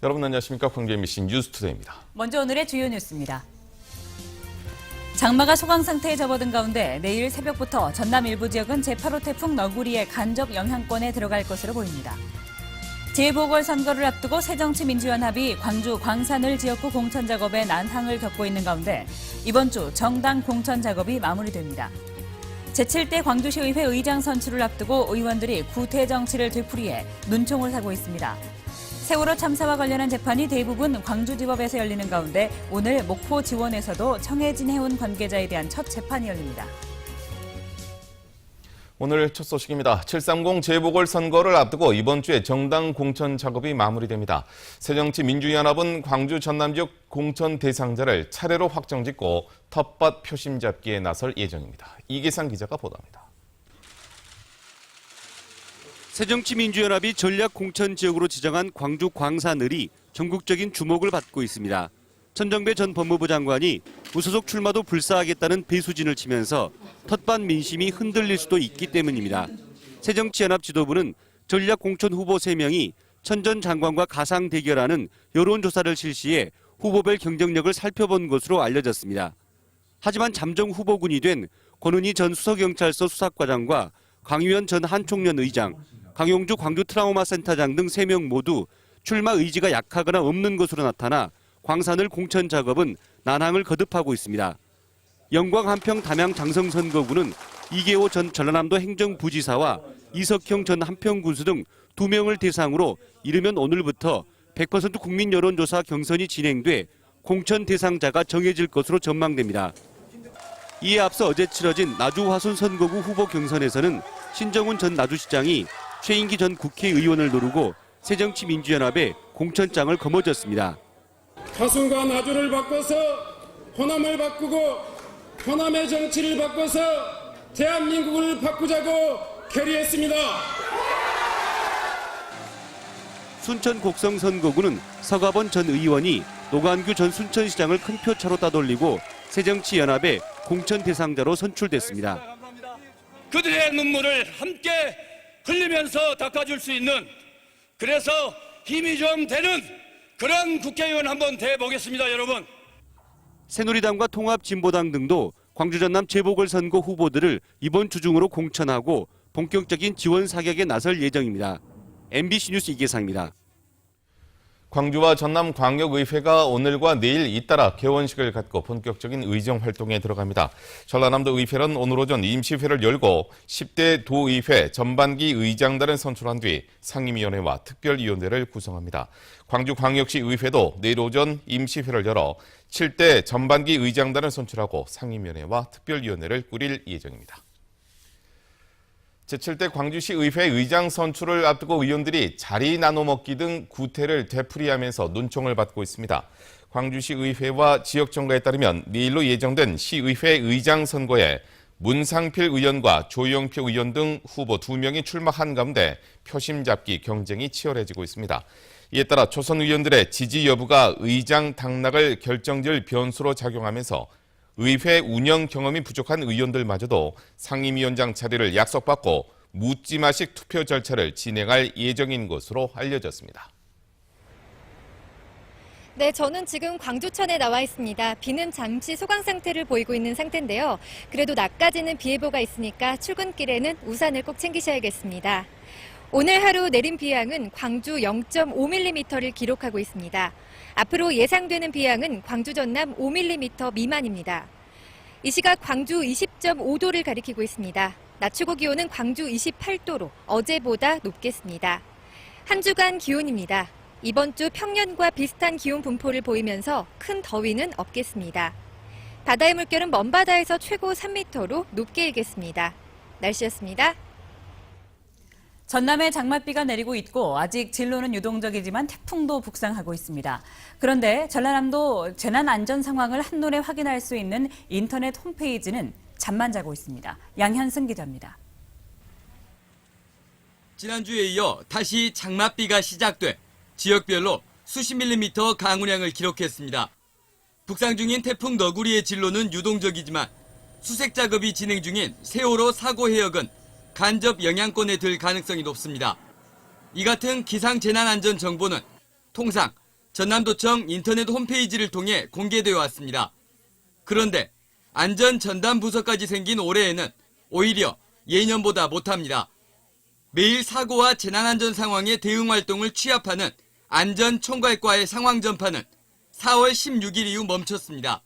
여러분 안녕하십니까? 광주 MBC 뉴스투데이입니다. 먼저 오늘의 주요 뉴스입니다. 장마가 소강 상태에 접어든 가운데 내일 새벽부터 전남 일부 지역은 제8호 태풍 너구리의 간접 영향권에 들어갈 것으로 보입니다. 재보궐선거를 앞두고 새정치민주연합이 광주 광산을 지역구 공천 작업에 난항을 겪고 있는 가운데 이번 주 정당 공천 작업이 마무리됩니다. 제7대 광주시의회 의장 선출을 앞두고 의원들이 구태 정치를 되풀이해 눈총을 사고 있습니다. 세월호 참사와 관련한 재판이 대부분 광주지법에서 열리는 가운데 오늘 목포 지원에서도 청해진 해운 관계자에 대한 첫 재판이 열립니다. 오늘 첫 소식입니다. 730 재보궐선거를 앞두고 이번 주에 정당 공천 작업이 마무리됩니다. 새정치민주연합은 광주 전남 지역 공천 대상자를 차례로 확정짓고 텃밭 표심 잡기에 나설 예정입니다. 이계상 기자가 보도합니다. 새정치민주연합이 전략 공천 지역으로 지정한 광주 광산을이 전국적인 주목을 받고 있습니다. 천정배 전 법무부 장관이 무소속 출마도 불사하겠다는 배수진을 치면서 텃밭 민심이 흔들릴 수도 있기 때문입니다. 새정치연합 지도부는 전략 공천 후보 3명이 천 전 장관과 가상 대결하는 여론조사를 실시해 후보별 경쟁력을 살펴본 것으로 알려졌습니다. 하지만 잠정 후보군이 된 권은희 전 수서경찰서 수사과장과 강유현 전 한총련 의장, 강용주 광주 트라우마 센터장 등 3명 모두 출마 의지가 약하거나 없는 것으로 나타나 광산을 공천 작업은 난항을 거듭하고 있습니다. 영광 한평 담양 장성 선거구는 이계호 전 전라남도 행정부지사와 이석형 전 한평군수 등 2명을 대상으로 이르면 오늘부터 100% 국민 여론조사 경선이 진행돼 공천 대상자가 정해질 것으로 전망됩니다. 이에 앞서 어제 치러진 나주 화순 선거구 후보 경선에서는 신정훈 전 나주시장이 최인기 전 국회의원을 노리고 새정치민주연합에 공천장을 거머쥐었습니다. 화순과 나주를 바꿔서 호남을 바꾸고 호남의 정치를 바꿔서 대한민국을 바꾸자고 결의했습니다. 순천 곡성 선거구는 서가번 전 의원이 노관규 전 순천시장을 큰 표차로 따돌리고 새정치연합의 공천 대상자로 선출됐습니다. 그들의 눈물을 함께 흘리면서 닦아줄 수 있는, 그래서 힘이 좀 되는 그런 국회의원 한번 돼보겠습니다, 여러분. 새누리당과 통합진보당 등도 광주 전남 재보궐선거 후보들을 이번 주 중으로 공천하고 본격적인 지원 사격에 나설 예정입니다. MBC 뉴스 이계상입니다. 광주와 전남 광역의회가 오늘과 내일 잇따라 개원식을 갖고 본격적인 의정 활동에 들어갑니다. 전라남도 의회는 오늘 오전 임시회를 열고 10대 도의회 전반기 의장단을 선출한 뒤 상임위원회와 특별위원회를 구성합니다. 광주광역시 의회도 내일 오전 임시회를 열어 7대 전반기 의장단을 선출하고 상임위원회와 특별위원회를 꾸릴 예정입니다. 제7대 광주시 의회 의장 선출을 앞두고 의원들이 자리 나눠 먹기 등 구태를 되풀이하면서 눈총을 받고 있습니다. 광주시 의회와 지역정가에 따르면 내일로 예정된 시의회 의장 선거에 문상필 의원과 조영표 의원 등 후보 2명이 출마한 가운데 표심 잡기 경쟁이 치열해지고 있습니다. 이에 따라 초선 의원들의 지지 여부가 의장 당락을 결정질 변수로 작용하면서 의회 운영 경험이 부족한 의원들마저도 상임위원장 자리를 약속받고 묻지마식 투표 절차를 진행할 예정인 것으로 알려졌습니다. 네, 저는 지금 광주천에 나와 있습니다. 비는 잠시 소강 상태를 보이고 있는 상태인데요. 그래도 낮까지는 비 예보가 있으니까 출근길에는 우산을 꼭 챙기셔야겠습니다. 오늘 하루 내린 비양은 광주 0.5mm를 기록하고 있습니다. 앞으로 예상되는 비양은 광주 전남 5mm 미만입니다. 이 시각 광주 20.5도를 가리키고 있습니다. 낮 최고 기온은 광주 28도로 어제보다 높겠습니다. 한 주간 기온입니다. 이번 주 평년과 비슷한 기온 분포를 보이면서 큰 더위는 없겠습니다. 바다의 물결은 먼바다에서 최고 3m로 높게 일겠습니다. 날씨였습니다. 전남에 장맛비가 내리고 있고 아직 진로는 유동적이지만 태풍도 북상하고 있습니다. 그런데 전라남도 재난 안전 상황을 한눈에 확인할 수 있는 인터넷 홈페이지는 잠만 자고 있습니다. 양현승 기자입니다. 지난주에 이어 다시 장맛비가 시작돼 지역별로 수십 밀리미터 강우량을 기록했습니다. 북상 중인 태풍 너구리의 진로는 유동적이지만 수색 작업이 진행 중인 세월호 사고 해역은 간접 영향권에 들 가능성이 높습니다. 이 같은 기상재난안전정보는 통상 전남도청 인터넷 홈페이지를 통해 공개되어 왔습니다. 그런데 안전 전담 부서까지 생긴 올해에는 오히려 예년보다 못합니다. 매일 사고와 재난안전 상황에 대응 활동을 취합하는 안전총괄과의 상황 전파는 4월 16일 이후 멈췄습니다.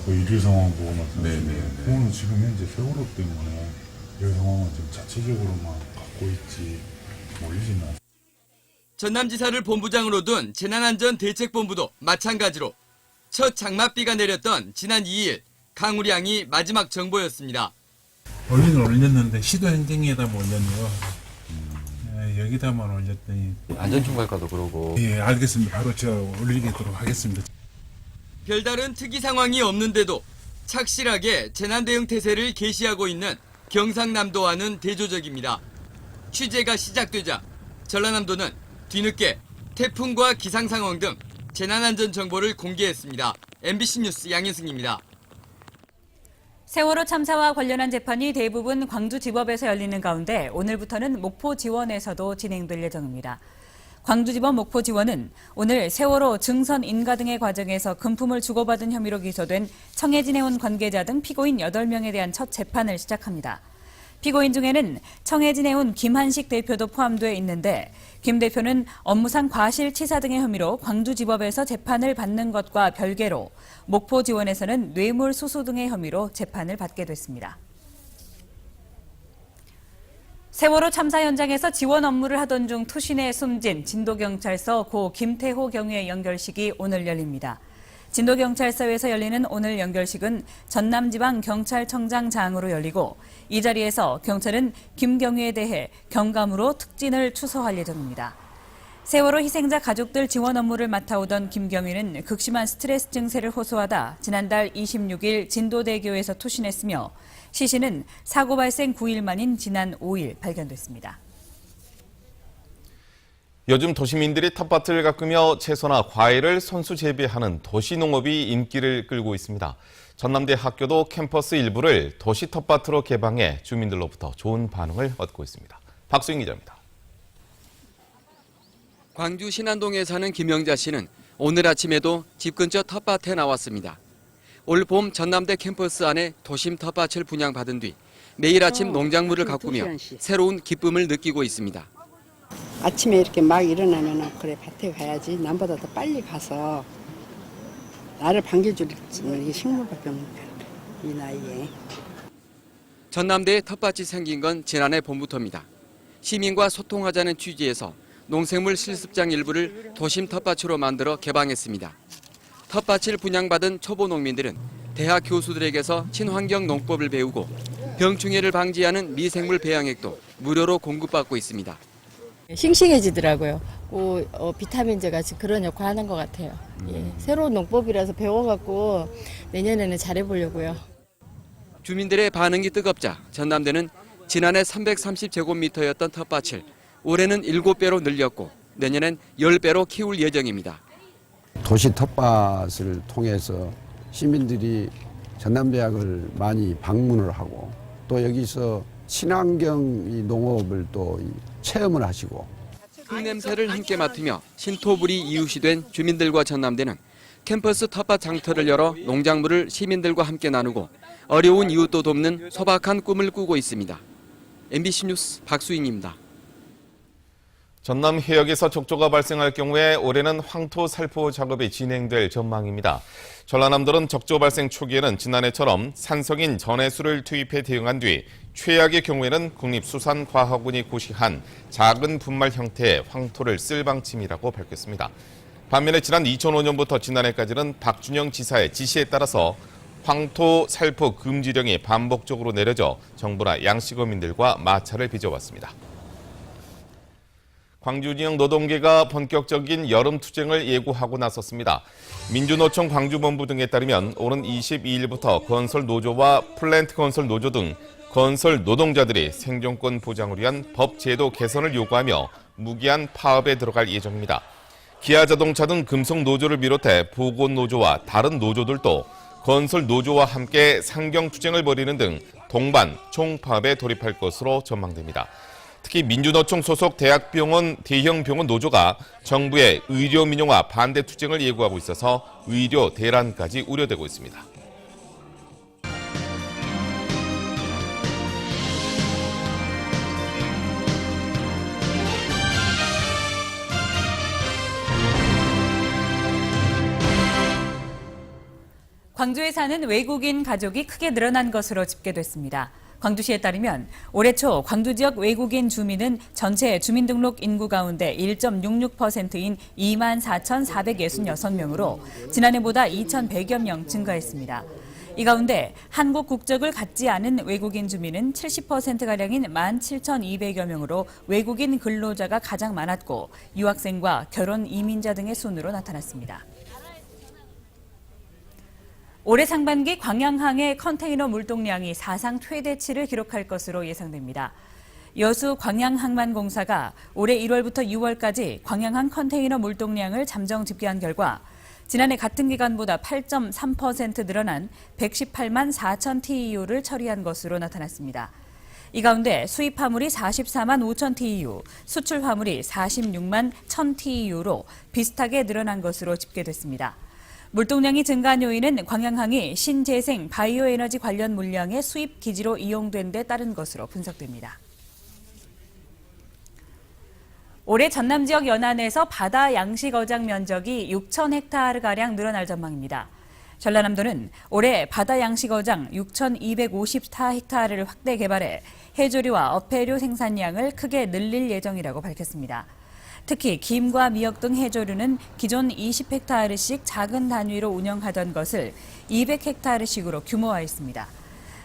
그 일일 상황 보고 말씀하시네요. 그거는 지금 현재 세월호 때문에 이 상황은 지금 자체적으로만 갖고 있지 모르지는 않습니다. 전남지사를 본부장으로 둔 재난안전대책본부도 마찬가지로 첫 장맛비가 내렸던 지난 2일 강우량이 마지막 정보였습니다. 올리는 올렸는데 시도 행정에다 올렸네요. 여기다만 올렸더니 안전총괄과도 그러고. 예, 알겠습니다. 바로 제가 올리도록 하겠습니다. 별다른 특이 상황이 없는데도 착실하게 재난대응 태세를 개시하고 있는 경상남도와는 대조적입니다. 취재가 시작되자 전라남도는 뒤늦게 태풍과 기상 상황 등 재난안전 정보를 공개했습니다. MBC 뉴스 양현승입니다. 세월호 참사와 관련한 재판이 대부분 광주지법에서 열리는 가운데 오늘부터는 목포지원에서도 진행될 예정입니다. 광주지법 목포지원은 오늘 세월호 증선 인가 등의 과정에서 금품을 주고받은 혐의로 기소된 청해진 해운 관계자 등 피고인 8명에 대한 첫 재판을 시작합니다. 피고인 중에는 청해진 해운 김한식 대표도 포함되어 있는데 김 대표는 업무상 과실치사 등의 혐의로 광주지법에서 재판을 받는 것과 별개로 목포지원에서는 뇌물수수 등의 혐의로 재판을 받게 됐습니다. 세월호 참사 현장에서 지원 업무를 하던 중 투신해 숨진 진도경찰서 고 김태호 경위의 연결식이 오늘 열립니다. 진도경찰서에서 열리는 오늘 연결식은 전남지방경찰청장장으로 열리고 이 자리에서 경찰은 김 경위에 대해 경감으로 특진을 추서할 예정입니다. 세월호 희생자 가족들 지원 업무를 맡아오던 김 경위는 극심한 스트레스 증세를 호소하다 지난달 26일 진도대교에서 투신했으며 시신은 사고 발생 9일 만인 지난 5일 발견됐습니다. 요즘 도시민들이 텃밭을 가꾸며 채소나 과일을 선수 재배하는 도시농업이 인기를 끌고 있습니다. 전남대 학교도 캠퍼스 일부를 도시 텃밭으로 개방해 주민들로부터 좋은 반응을 얻고 있습니다. 박수인 기자입니다. 광주 신안동에 사는 김영자 씨는 오늘 아침에도 집 근처 텃밭에 나왔습니다. 올 봄 전남대 캠퍼스 안에 도심 텃밭을 분양받은 뒤 매일 아침 농작물을 가꾸며 새로운 기쁨을 느끼고 있습니다. 아침에 이렇게 막 일어나면 그래 밭에 가야지 남보다 더 빨리 가서 나를 반겨줄 이게 식물밖에 없는 이 나이에. 전남대에 텃밭이 생긴 건 지난해 봄부터입니다. 시민과 소통하자는 취지에서 농생물 실습장 일부를 도심 텃밭으로 만들어 개방했습니다. 텃밭을 분양받은 초보 농민들은 대학 교수들에게서 친환경 농법을 배우고 병충해를 방지하는 미생물 배양액도 무료로 공급받고 있습니다. 싱싱해지더라고요. 비타민제가 그런 역할 하는 것 같아요. 예, 새로운 농법이라서 배워갖고 내년에는 잘해보려고요. 주민들의 반응이 뜨겁자 전남대는 지난해 330제곱미터였던 텃밭을 올해는 7배로 늘렸고 내년엔 10배로 키울 예정입니다. 도시 텃밭을 통해서 시민들이 전남대학을 많이 방문을 하고 또 여기서 친환경 농업을 또 체험을 하시고 흙냄새를 함께 맡으며 신토부리 이웃이 된 주민들과 전남대는 캠퍼스 텃밭 장터를 열어 농작물을 시민들과 함께 나누고 어려운 이웃도 돕는 소박한 꿈을 꾸고 있습니다. MBC 뉴스 박수인입니다. 전남 해역에서 적조가 발생할 경우에 올해는 황토 살포 작업이 진행될 전망입니다. 전라남도는 적조 발생 초기에는 지난해처럼 산성인 전해수를 투입해 대응한 뒤 최악의 경우에는 국립수산과학원이 고시한 작은 분말 형태의 황토를 쓸 방침이라고 밝혔습니다. 반면에 지난 2005년부터 지난해까지는 박준영 지사의 지시에 따라서 황토 살포 금지령이 반복적으로 내려져 정부나 양식어민들과 마찰을 빚어왔습니다. 광주 지역 노동계가 본격적인 여름 투쟁을 예고하고 나섰습니다. 민주노총 광주본부 등에 따르면 오는 22일부터 건설노조와 플랜트건설노조 등 건설 노동자들이 생존권 보장을 위한 법 제도 개선을 요구하며 무기한 파업에 들어갈 예정입니다. 기아자동차 등 금속노조를 비롯해 보건노조와 다른 노조들도 건설노조와 함께 상경투쟁을 벌이는 등 동반 총파업에 돌입할 것으로 전망됩니다. 특히 민주노총 소속 대학병원 대형 병원 노조가 정부의 의료 민영화 반대 투쟁을 예고하고 있어서 의료 대란까지 우려되고 있습니다. 광주에 사는 외국인 가족이 크게 늘어난 것으로 집계됐습니다. 광주시에 따르면 올해 초 광주 지역 외국인 주민은 전체 주민등록 인구 가운데 1.66%인 24,466명으로 지난해보다 2,100여 명 증가했습니다. 이 가운데 한국 국적을 갖지 않은 외국인 주민은 70%가량인 17,200여 명으로 외국인 근로자가 가장 많았고 유학생과 결혼 이민자 등의 순으로 나타났습니다. 올해 상반기 광양항의 컨테이너 물동량이 사상 최대치를 기록할 것으로 예상됩니다. 여수 광양항만공사가 올해 1월부터 6월까지 광양항 컨테이너 물동량을 잠정 집계한 결과 지난해 같은 기간보다 8.3% 늘어난 118만 4천 TEU를 처리한 것으로 나타났습니다. 이 가운데 수입 화물이 44만 5천 TEU, 수출 화물이 46만 1천 TEU로 비슷하게 늘어난 것으로 집계됐습니다. 물동량이 증가한 요인은 광양항이 신재생 바이오 에너지 관련 물량의 수입 기지로 이용된 데 따른 것으로 분석됩니다. 올해 전남 지역 연안에서 바다 양식 어장 면적이 6,000헥타르가량 늘어날 전망입니다. 전라남도는 올해 바다 양식 어장 6,254헥타르를 확대 개발해 해조류와 어패류 생산량을 크게 늘릴 예정이라고 밝혔습니다. 특히 김과 미역 등 해조류는 기존 20헥타르씩 작은 단위로 운영하던 것을 200헥타르씩으로 규모화했습니다.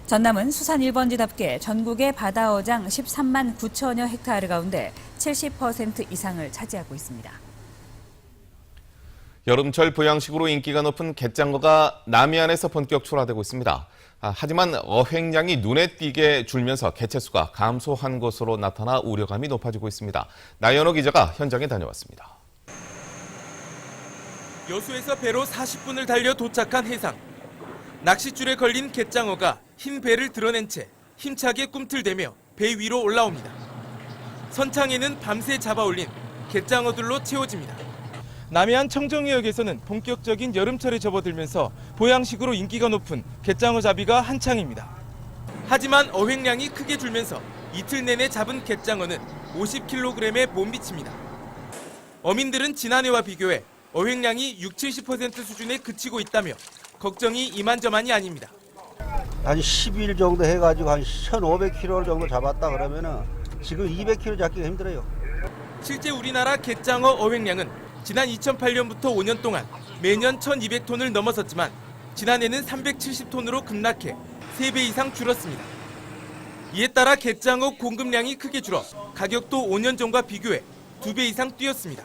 전남은 수산 1번지답게 전국의 바다 어장 13만 9천여 헥타르 가운데 70% 이상을 차지하고 있습니다. 여름철 보양식으로 인기가 높은 갯장어가 남해안에서 본격 출하되고 있습니다. 하지만 어획량이 눈에 띄게 줄면서 개체수가 감소한 것으로 나타나 우려감이 높아지고 있습니다. 나연호 기자가 현장에 다녀왔습니다. 여수에서 배로 40분을 달려 도착한 해상. 낚싯줄에 걸린 갯장어가 흰 배를 드러낸 채 힘차게 꿈틀대며 배 위로 올라옵니다. 선창에는 밤새 잡아올린 갯장어들로 채워집니다. 남해안 청정해역에서는 본격적인 여름철에 접어들면서 보양식으로 인기가 높은 갯장어 잡이가 한창입니다. 하지만 어획량이 크게 줄면서 이틀 내내 잡은 갯장어는 50kg에 못 미칩니다. 어민들은 지난해와 비교해 어획량이 60-70% 수준에 그치고 있다며 걱정이 이만저만이 아닙니다. 한 10일 정도 해가지고 한 1,500kg 정도 잡았다 그러면은 지금 200kg 잡기가 힘들어요. 실제 우리나라 갯장어 어획량은 지난 2008년부터 5년 동안 매년 1,200톤을 넘어섰지만 지난해는 370톤으로 급락해 3배 이상 줄었습니다. 이에 따라 갯장어 공급량이 크게 줄어 가격도 5년 전과 비교해 2배 이상 뛰었습니다.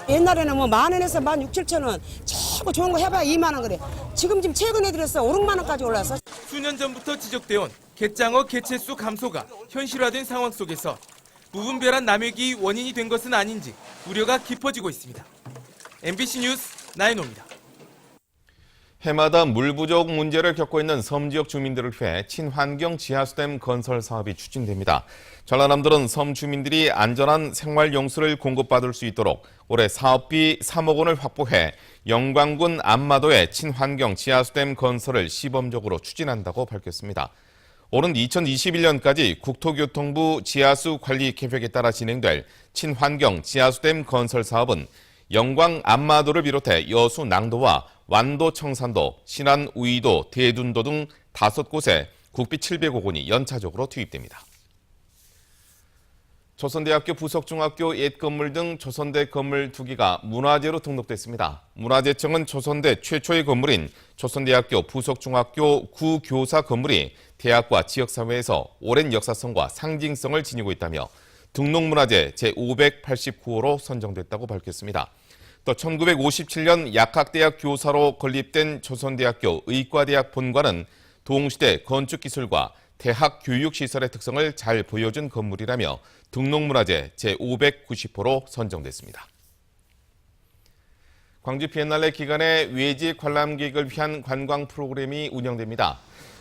옛날에는 뭐 10,000원에서 16,000원 최고 좋은 거 해봐야 2만 원 그래. 지금 최근에 들어서 5, 6만 원까지 올라서. 수년 전부터 지적돼온 갯장어 개체수 감소가 현실화된 상황 속에서 무분별한 남획이 원인이 된 것은 아닌지 우려가 깊어지고 있습니다. MBC 뉴스 나연호입니다. 해마다 물 부족 문제를 겪고 있는 섬 지역 주민들을 위해 친환경 지하수댐 건설 사업이 추진됩니다. 전라남도는 섬 주민들이 안전한 생활 용수를 공급받을 수 있도록 올해 사업비 3억 원을 확보해 영광군 안마도의 친환경 지하수댐 건설을 시범적으로 추진한다고 밝혔습니다. 오는 2021년까지 국토교통부 지하수 관리 계획에 따라 진행될 친환경 지하수댐 건설 사업은 영광 안마도를 비롯해 여수 낭도와 완도 청산도, 신안 우이도, 대둔도 등 5곳에 국비 700억 원이 연차적으로 투입됩니다. 조선대학교 부속중학교 옛 건물 등 조선대 건물 2기가 문화재로 등록됐습니다. 문화재청은 조선대 최초의 건물인 조선대학교 부속중학교 구교사 건물이 대학과 지역사회에서 오랜 역사성과 상징성을 지니고 있다며 등록문화재 제589호로 선정됐다고 밝혔습니다. 또 1957년 약학대학 교사로 건립된 조선대학교 의과대학 본관은 동시대 건축기술과 대학 교육시설의 특성을 잘 보여준 건물이라며 등록문화재 제590호로 선정됐습니다. 광주 비엔날레 기간에 외지 관람객을 위한 관광 프로그램이 운영됩니다.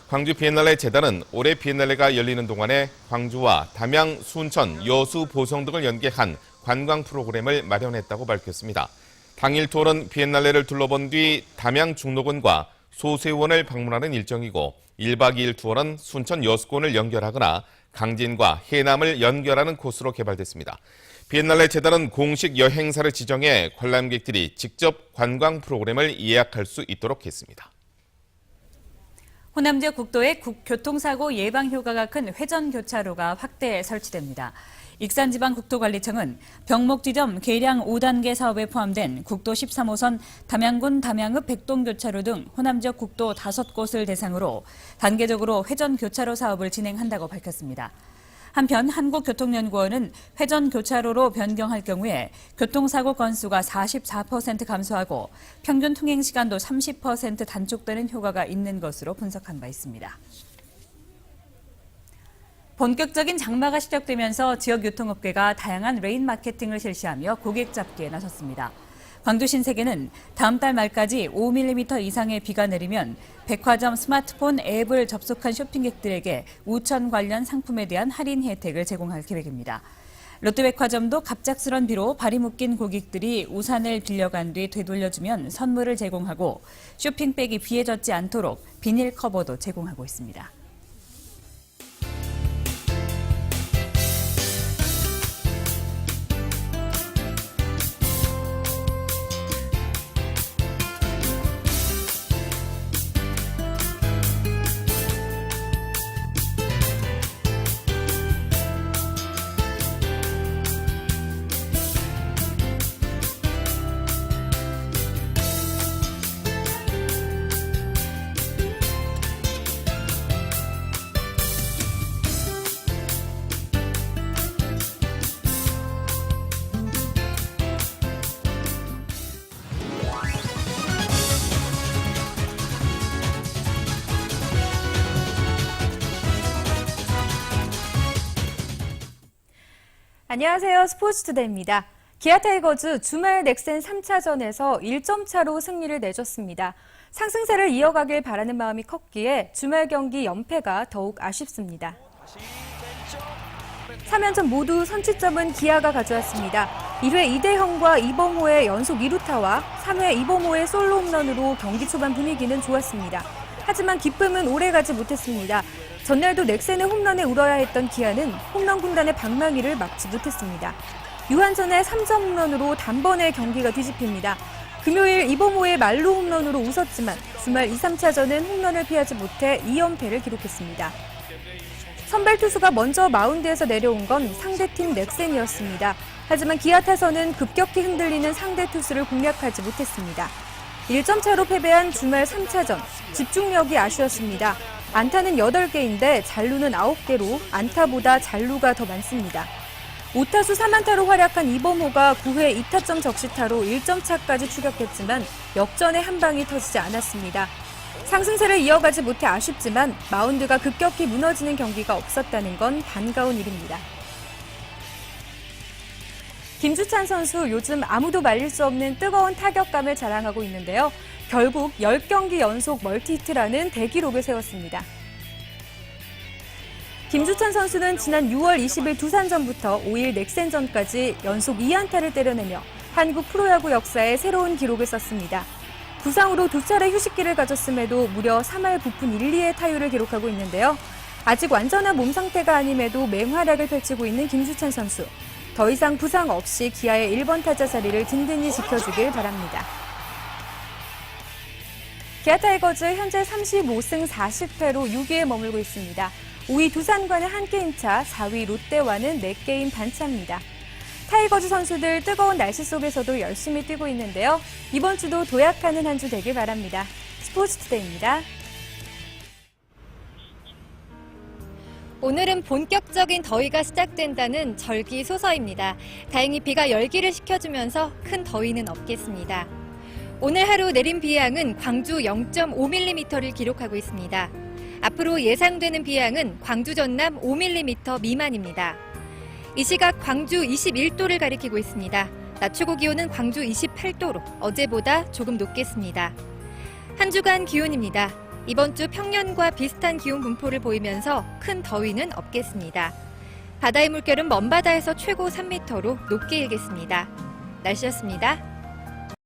광주 비엔날레 재단은 올해 비엔날레가 열리는 동안에 광주와 담양, 순천, 여수, 보성 등을 연계한 관광 프로그램을 마련했다고 밝혔습니다. 당일 투어는 비엔날레를 둘러본 뒤 담양 중록원과 소세원을 방문하는 일정이고 1박 2일 투어는 순천 여수권을 연결하거나 강진과 해남을 연결하는 코스로 개발됐습니다. 비엔날레 재단은 공식 여행사를 지정해 관람객들이 직접 관광 프로그램을 예약할 수 있도록 했습니다. 호남 지역 국도에 교통사고 예방 효과가 큰 회전교차로가 확대 설치됩니다. 익산지방국토관리청은 병목지점 계량 5단계 사업에 포함된 국도 13호선 담양군 담양읍 백동교차로 등 호남 지역 국도 5곳을 대상으로 단계적으로 회전교차로 사업을 진행한다고 밝혔습니다. 한편 한국교통연구원은 회전교차로로 변경할 경우에 교통사고 건수가 44% 감소하고 평균 통행시간도 30% 단축되는 효과가 있는 것으로 분석한 바 있습니다. 본격적인 장마가 시작되면서 지역 유통업계가 다양한 레인 마케팅을 실시하며 고객 잡기에 나섰습니다. 광주 신세계는 다음 달 말까지 5mm 이상의 비가 내리면 백화점 스마트폰 앱을 접속한 쇼핑객들에게 우천 관련 상품에 대한 할인 혜택을 제공할 계획입니다. 롯데백화점도 갑작스런 비로 발이 묶인 고객들이 우산을 빌려간 뒤 되돌려주면 선물을 제공하고 쇼핑백이 비에 젖지 않도록 비닐 커버도 제공하고 있습니다. 안녕하세요. 스포츠투데이입니다. 기아 타이거즈 주말 넥센 3차전에서 1점 차로 승리를 내줬습니다. 상승세를 이어가길 바라는 마음이 컸기에 주말 경기 연패가 더욱 아쉽습니다. 3연전 모두 선취점은 기아가 가져왔습니다. 1회 이대형과 이범호의 연속 2루타와 3회 이범호의 솔로 홈런으로 경기 초반 분위기는 좋았습니다. 하지만 기쁨은 오래가지 못했습니다. 전날도 넥센의 홈런에 울어야 했던 기아는 홈런 군단의 방망이를 막지 못했습니다. 유한선의 3점 홈런으로 단번에 경기가 뒤집힙니다. 금요일 이범호의 말로 홈런으로 웃었지만 주말 2, 3차전은 홈런을 피하지 못해 2연패를 기록했습니다. 선발 투수가 먼저 마운드에서 내려온 건 상대팀 넥센이었습니다. 하지만 기아 타선은 급격히 흔들리는 상대 투수를 공략하지 못했습니다. 1점 차로 패배한 주말 3차전, 집중력이 아쉬웠습니다. 안타는 8개인데 잔루는 9개로 안타보다 잔루가 더 많습니다. 5타수 3안타로 활약한 이범호가 9회 2타점 적시타로 1점 차까지 추격했지만 역전의 한 방이 터지지 않았습니다. 상승세를 이어가지 못해 아쉽지만 마운드가 급격히 무너지는 경기가 없었다는 건 반가운 일입니다. 김주찬 선수 요즘 아무도 말릴 수 없는 뜨거운 타격감을 자랑하고 있는데요. 결국 10경기 연속 멀티히트라는 대기록을 세웠습니다. 김주찬 선수는 지난 6월 20일 두산전부터 5일 넥센전까지 연속 2안타를 때려내며 한국 프로야구 역사에 새로운 기록을 썼습니다. 부상으로 2차례 휴식기를 가졌음에도 무려 3할 9푼 1, 2의 타율을 기록하고 있는데요. 아직 완전한 몸 상태가 아님에도 맹활약을 펼치고 있는 김주찬 선수. 더 이상 부상 없이 기아의 1번 타자 자리를 든든히 지켜주길 바랍니다. 기아 타이거즈 현재 35승 40패로 6위에 머물고 있습니다. 5위 두산과는 한 게임 차, 4위 롯데와는 4게임 반차입니다. 타이거즈 선수들 뜨거운 날씨 속에서도 열심히 뛰고 있는데요. 이번 주도 도약하는 한 주 되길 바랍니다. 스포츠투데이입니다. 오늘은 본격적인 더위가 시작된다는 절기소서입니다. 다행히 비가 열기를 식혀주면서 큰 더위는 없겠습니다. 오늘 하루 내린 비 양은 광주 0.5mm를 기록하고 있습니다. 앞으로 예상되는 비 양은 광주 전남 5mm 미만입니다. 이 시각 광주 21도를 가리키고 있습니다. 낮 최고 기온은 광주 28도로 어제보다 조금 높겠습니다. 한 주간 기온입니다. 이번 주 평년과 비슷한 기온 분포를 보이면서 큰 더위는 없겠습니다. 바다의 물결은 먼바다에서 최고 3m로 높게 일겠습니다. 날씨였습니다.